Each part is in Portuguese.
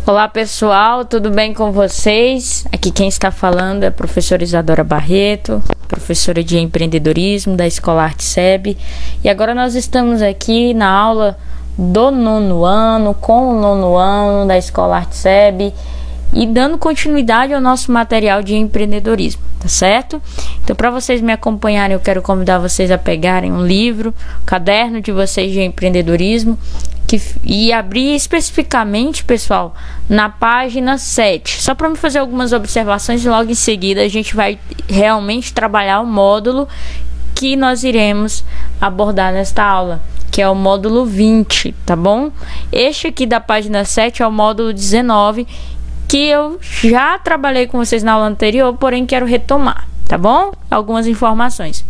Olá pessoal, tudo bem com vocês? Aqui quem está falando é a professora Isadora Barreto, professora de empreendedorismo da Escola ArteSeb. E agora nós estamos aqui na aula do nono ano, com o nono ano da Escola ArteSeb e dando continuidade ao nosso material de empreendedorismo, tá certo? Então, para vocês me acompanharem, eu quero convidar vocês a pegarem um livro, o caderno de vocês de empreendedorismo, e abrir especificamente, pessoal, na página 7. Só para me fazer algumas observações e logo em seguida a gente vai realmente trabalhar o módulo que nós iremos abordar nesta aula, que é o módulo 20, tá bom? Este aqui da página 7 é o módulo 19, que eu já trabalhei com vocês na aula anterior, porém quero retomar, tá bom? Algumas informações.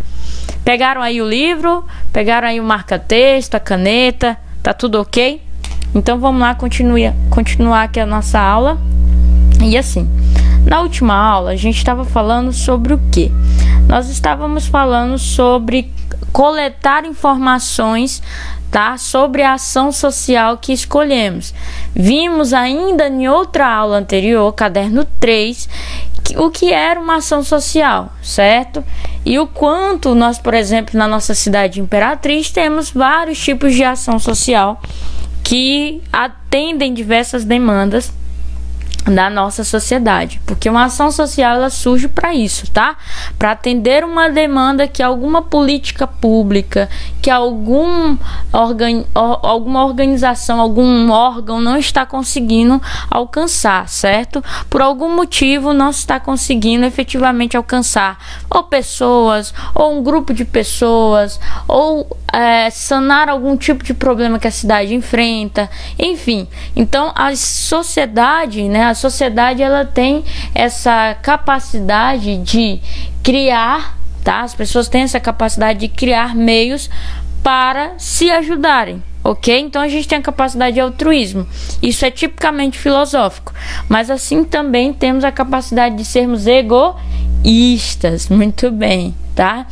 Pegaram aí o livro, pegaram aí o marca-texto, a caneta, tá tudo ok? Então vamos lá continuar aqui a nossa aula. E assim, na última aula a gente estava falando sobre o quê? Nós estávamos falando sobre coletar informações, tá? Sobre a ação social que escolhemos. Vimos ainda em outra aula anterior, caderno 3, o que era uma ação social, certo? E o quanto nós, por exemplo, na nossa cidade de Imperatriz, temos vários tipos de ação social que atendem diversas demandas da nossa sociedade, porque uma ação social ela surge para isso, tá? Para atender uma demanda que alguma política pública, que alguma organização, algum órgão não está conseguindo alcançar, certo? Por algum motivo não está conseguindo efetivamente alcançar ou pessoas, ou um grupo de pessoas, ou sanar algum tipo de problema que a cidade enfrenta, enfim. Então a sociedade, né? A sociedade ela tem essa capacidade de criar, tá? As pessoas têm essa capacidade de criar meios para se ajudarem, ok? Então a gente tem a capacidade de altruísmo. Isso é tipicamente filosófico, mas assim também temos a capacidade de sermos egoístas, muito bem, tá?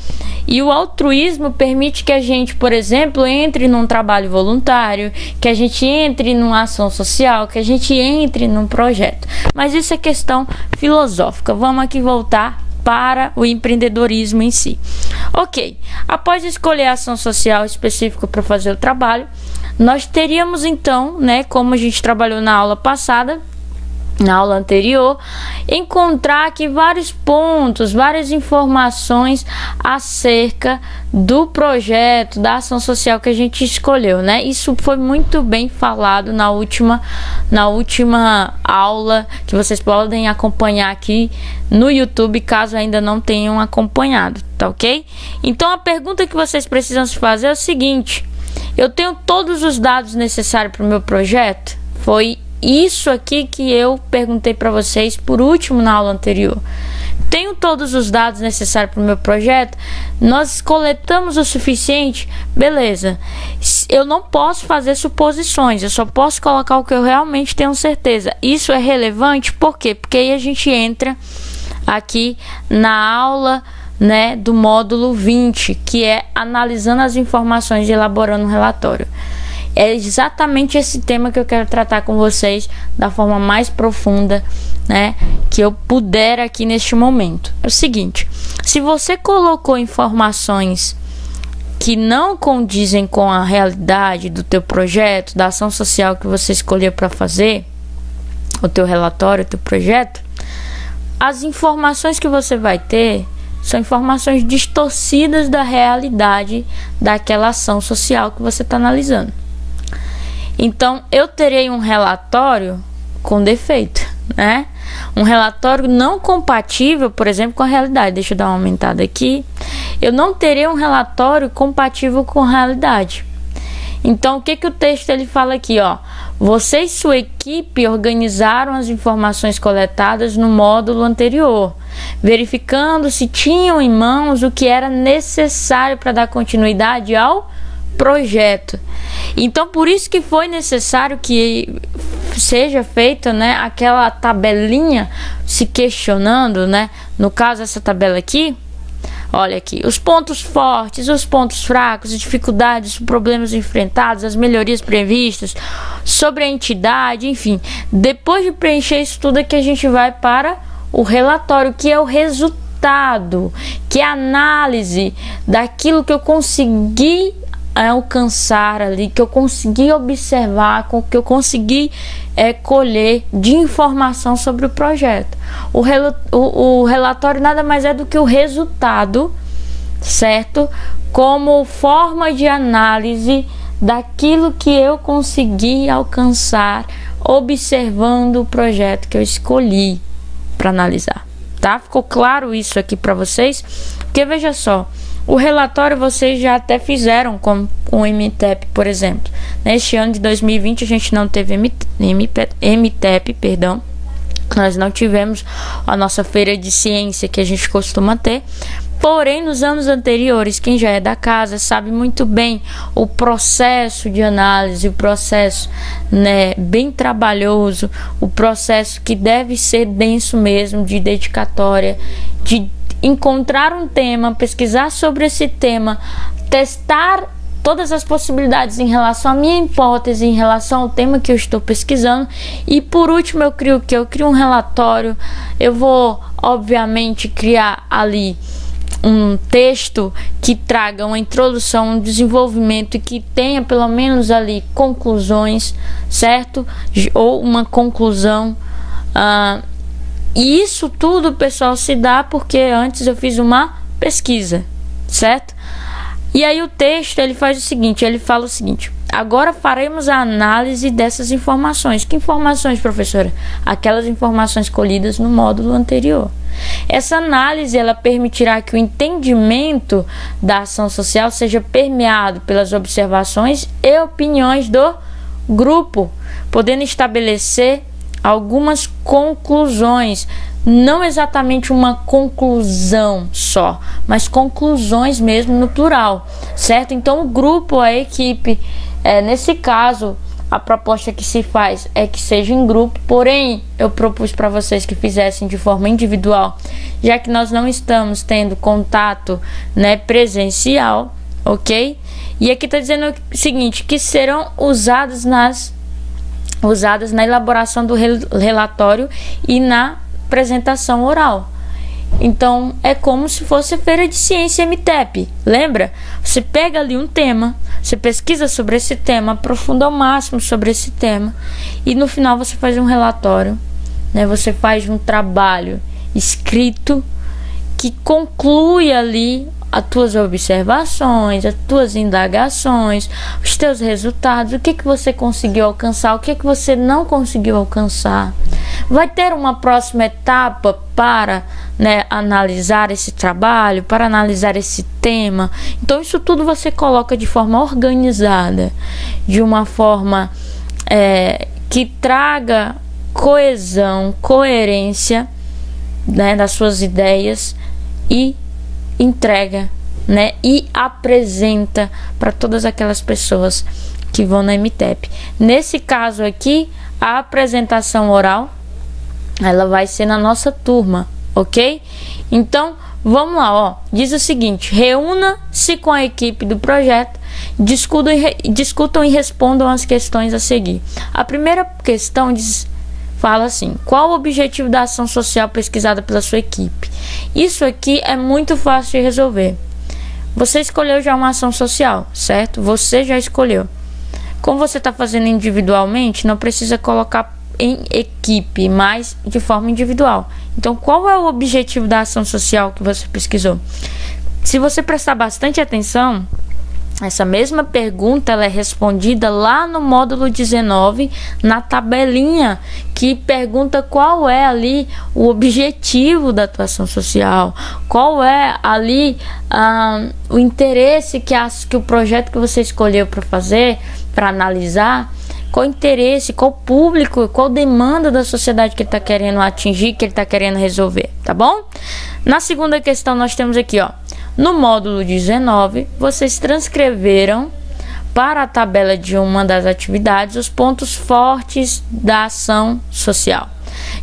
E o altruísmo permite que a gente, por exemplo, entre num trabalho voluntário, que a gente entre numa ação social, que a gente entre num projeto. Mas isso é questão filosófica. Vamos aqui voltar para o empreendedorismo em si. Ok, após escolher a ação social específica para fazer o trabalho, nós teríamos então, né, como a gente trabalhou na aula passada, na aula anterior, encontrar aqui vários pontos, várias informações acerca do projeto, da ação social que a gente escolheu, né? Isso foi muito bem falado na última aula, que vocês podem acompanhar aqui no YouTube, caso ainda não tenham acompanhado, tá ok? Então a pergunta que vocês precisam se fazer é o seguinte: eu tenho todos os dados necessários para o meu projeto? Foi isso aqui que eu perguntei para vocês por último na aula anterior. Tenho todos os dados necessários para o meu projeto? Nós coletamos o suficiente? Beleza. Eu não posso fazer suposições, eu só posso colocar o que eu realmente tenho certeza. Isso é relevante, por quê? Porque aí a gente entra aqui na aula, né, do módulo 20, que é analisando as informações e elaborando um relatório. É exatamente esse tema que eu quero tratar com vocês da forma mais profunda, né, que eu puder aqui neste momento. É o seguinte: se você colocou informações que não condizem com a realidade do teu projeto, da ação social que você escolheu para fazer, o teu relatório, o teu projeto, as informações que você vai ter são informações distorcidas da realidade daquela ação social que você está analisando. Então, eu terei um relatório com defeito, né? Um relatório não compatível, por exemplo, com a realidade. Deixa eu dar uma aumentada aqui. Eu não terei um relatório compatível com a realidade. Então, o que o texto ele fala aqui, ó? Você e sua equipe organizaram as informações coletadas no módulo anterior, verificando se tinham em mãos o que era necessário para dar continuidade ao projeto. Então, por isso que foi necessário que seja feita, né, aquela tabelinha se questionando, né? No caso, essa tabela aqui, Olha aqui, os pontos fortes, os pontos fracos, as dificuldades, os problemas enfrentados, as melhorias previstas, sobre a entidade, enfim. Depois de preencher isso tudo aqui, a gente vai para o relatório, que é o resultado, que é a análise daquilo que eu consegui alcançar ali, que eu consegui observar, que eu consegui colher de informação sobre o projeto. O relatório nada mais é do que o resultado, certo? Como forma de análise daquilo que eu consegui alcançar observando o projeto que eu escolhi para analisar, tá? Ficou claro isso aqui para vocês? Porque veja só, o relatório vocês já até fizeram com o MTEP, por exemplo. Neste ano de 2020 a gente não teve MTEP, perdão. Nós não tivemos a nossa feira de ciência que a gente costuma ter. Porém, nos anos anteriores, quem já é da casa sabe muito bem o processo de análise, o processo, né, bem trabalhoso, o processo que deve ser denso mesmo, de dedicatória, de encontrar um tema, pesquisar sobre esse tema, testar todas as possibilidades em relação à minha hipótese, em relação ao tema que eu estou pesquisando, e por último eu crio um relatório. Eu vou obviamente criar ali um texto que traga uma introdução, um desenvolvimento e que tenha pelo menos ali conclusões, certo? Ou uma conclusão. E isso tudo, pessoal, se dá porque antes eu fiz uma pesquisa, certo? E aí o texto, ele faz o seguinte, ele fala o seguinte: agora faremos a análise dessas informações. Que informações, professora? Aquelas informações colhidas no módulo anterior. Essa análise, ela permitirá que o entendimento da ação social seja permeado pelas observações e opiniões do grupo, podendo estabelecer algumas conclusões, não exatamente uma conclusão só, mas conclusões mesmo no plural, certo? Então o grupo, a equipe, nesse caso a proposta que se faz é que seja em grupo, porém eu propus para vocês que fizessem de forma individual, já que nós não estamos tendo contato, né, presencial, ok? E aqui está dizendo o seguinte, que serão usadas na elaboração do relatório e na apresentação oral. Então é como se fosse a feira de ciência MTEP. Lembra? Você pega ali um tema, você pesquisa sobre esse tema, aprofunda ao máximo sobre esse tema e no final você faz um relatório, né? Você faz um trabalho escrito que conclui ali as tuas observações, as tuas indagações, os teus resultados, o que você conseguiu alcançar, o que você não conseguiu alcançar. Vai ter uma próxima etapa para, né, analisar esse trabalho, para analisar esse tema. Então isso tudo você coloca de forma organizada, de uma forma que traga coesão, coerência, né, das suas ideias e entrega, né, e apresenta para todas aquelas pessoas que vão na MTEP. Nesse caso aqui, a apresentação oral, ela vai ser na nossa turma, ok? Então, vamos lá, ó. Diz o seguinte: reúna-se com a equipe do projeto, discutam e respondam as questões a seguir. A primeira questão fala assim: qual o objetivo da ação social pesquisada pela sua equipe? Isso aqui é muito fácil de resolver. Você escolheu já uma ação social, certo? Você já escolheu. Como você está fazendo individualmente, não precisa colocar em equipe, mas de forma individual. Então, qual é o objetivo da ação social que você pesquisou? Se você prestar bastante atenção, essa mesma pergunta ela é respondida lá no módulo 19, na tabelinha, que pergunta qual é ali o objetivo da atuação social, qual é ali o interesse que o projeto que você escolheu para fazer, para analisar, qual interesse, qual público, qual demanda da sociedade que ele está querendo atingir, que ele está querendo resolver, tá bom? Na segunda questão nós temos aqui, ó, no módulo 19, vocês transcreveram para a tabela de uma das atividades os pontos fortes da ação social.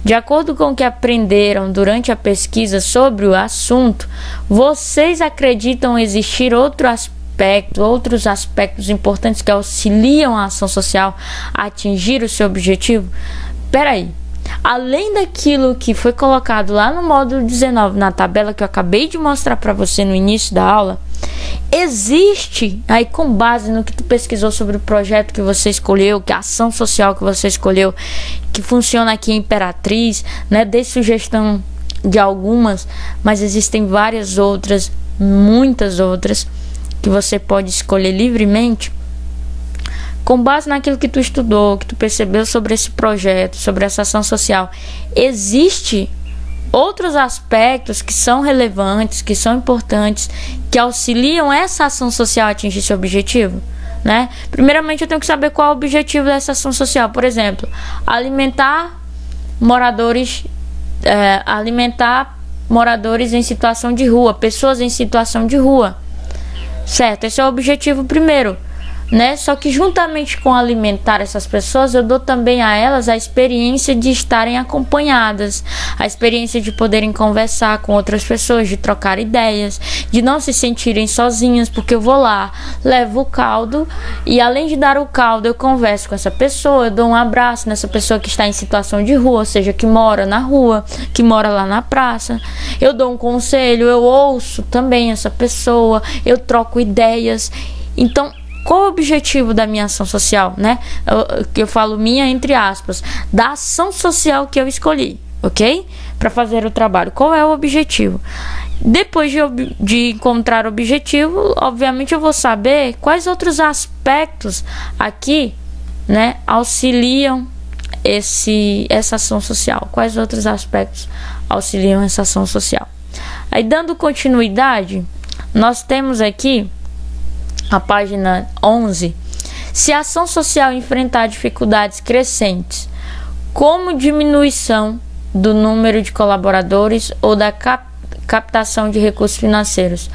De acordo com o que aprenderam durante a pesquisa sobre o assunto, vocês acreditam existir outros aspectos importantes que auxiliam a ação social a atingir o seu objetivo? Peraí, além daquilo que foi colocado lá no módulo 19, na tabela que eu acabei de mostrar para você no início da aula, existe aí, com base no que tu pesquisou sobre o projeto que você escolheu, que a ação social que você escolheu, que funciona aqui em Imperatriz, né? Dei sugestão de algumas, mas existem várias outras, muitas outras, que você pode escolher livremente. Com base naquilo que tu estudou, que tu percebeu sobre esse projeto, sobre essa ação social, existe outros aspectos que são relevantes, que são importantes, que auxiliam essa ação social a atingir seu objetivo, né? Primeiramente, eu tenho que saber qual é o objetivo dessa ação social. Por exemplo, alimentar moradores em situação de rua, pessoas em situação de rua, certo? Esse é o objetivo primeiro, né? Só que juntamente com alimentar essas pessoas, eu dou também a elas a experiência de estarem acompanhadas, a experiência de poderem conversar com outras pessoas, de trocar ideias, de não se sentirem sozinhas, porque eu vou lá, levo o caldo e além de dar o caldo, eu converso com essa pessoa, eu dou um abraço nessa pessoa que está em situação de rua, ou seja, que mora na rua, que mora lá na praça, eu dou um conselho, eu ouço também essa pessoa, eu troco ideias. Então, qual o objetivo da minha ação social, né? Eu falo minha entre aspas, da ação social que eu escolhi, ok? Para fazer o trabalho. Qual é o objetivo? Depois de encontrar o objetivo, obviamente eu vou saber quais outros aspectos aqui, né, auxiliam essa ação social. Quais outros aspectos auxiliam essa ação social? Aí, dando continuidade, nós temos aqui a página 11, se a ação social enfrentar dificuldades crescentes, como diminuição do número de colaboradores ou da captação de recursos financeiros,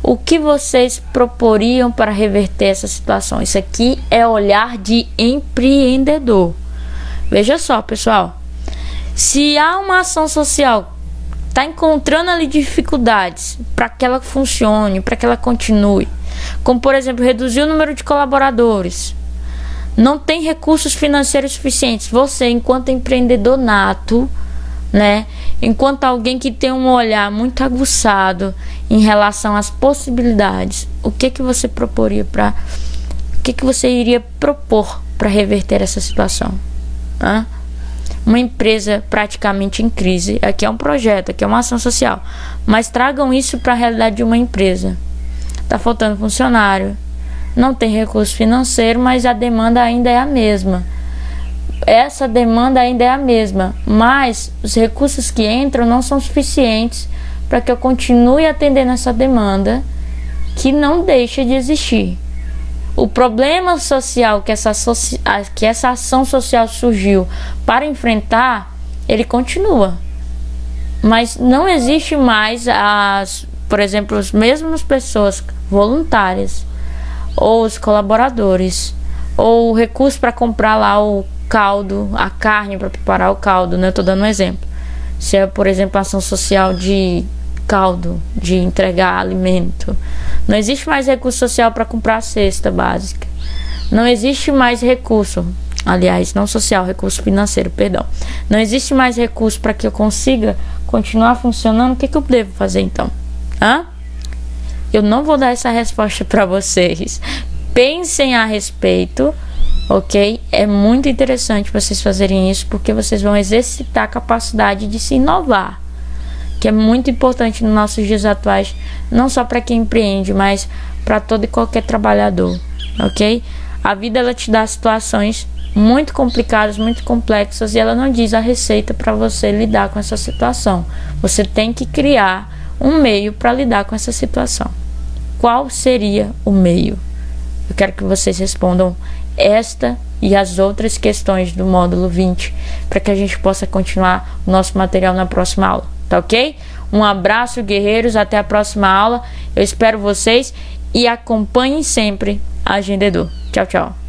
o que vocês proporiam para reverter essa situação? Isso aqui é olhar de empreendedor. Veja só, pessoal, se há uma ação social está encontrando ali dificuldades para que ela funcione, para que ela continue, como por exemplo reduzir o número de colaboradores, não tem recursos financeiros suficientes, você enquanto empreendedor nato, né, enquanto alguém que tem um olhar muito aguçado em relação às possibilidades, o que você proporia o que você iria propor para reverter essa situação? Uma empresa praticamente em crise, aqui é um projeto, aqui é uma ação social, mas tragam isso para a realidade de uma empresa. Está faltando funcionário, não tem recurso financeiro, mas a demanda ainda é a mesma. Essa demanda ainda é a mesma, mas os recursos que entram não são suficientes para que eu continue atendendo essa demanda que não deixa de existir. O problema social que essa ação social surgiu para enfrentar, ele continua. Mas não existe mais, por exemplo, as mesmas pessoas voluntárias, ou os colaboradores, ou o recurso para comprar lá o caldo, a carne para preparar o caldo, né? Eu estou dando um exemplo. Se é, por exemplo, a ação social de caldo, de entregar alimento, não existe mais recurso social para comprar a cesta básica, não existe mais recurso, aliás, não social, recurso financeiro, perdão, não existe mais recurso para que eu consiga continuar funcionando. O que eu devo fazer então? Eu não vou dar essa resposta para vocês, pensem a respeito, ok? É muito interessante vocês fazerem isso, porque vocês vão exercitar a capacidade de se inovar, que é muito importante nos nossos dias atuais, não só para quem empreende, mas para todo e qualquer trabalhador, ok? A vida, ela te dá situações muito complicadas, muito complexas, e ela não diz a receita para você lidar com essa situação. Você tem que criar um meio para lidar com essa situação. Qual seria o meio? Eu quero que vocês respondam esta e as outras questões do módulo 20, para que a gente possa continuar o nosso material na próxima aula. Tá ok? Um abraço, guerreiros, até a próxima aula. Eu espero vocês e acompanhem sempre a Agenda Edu. Tchau, tchau.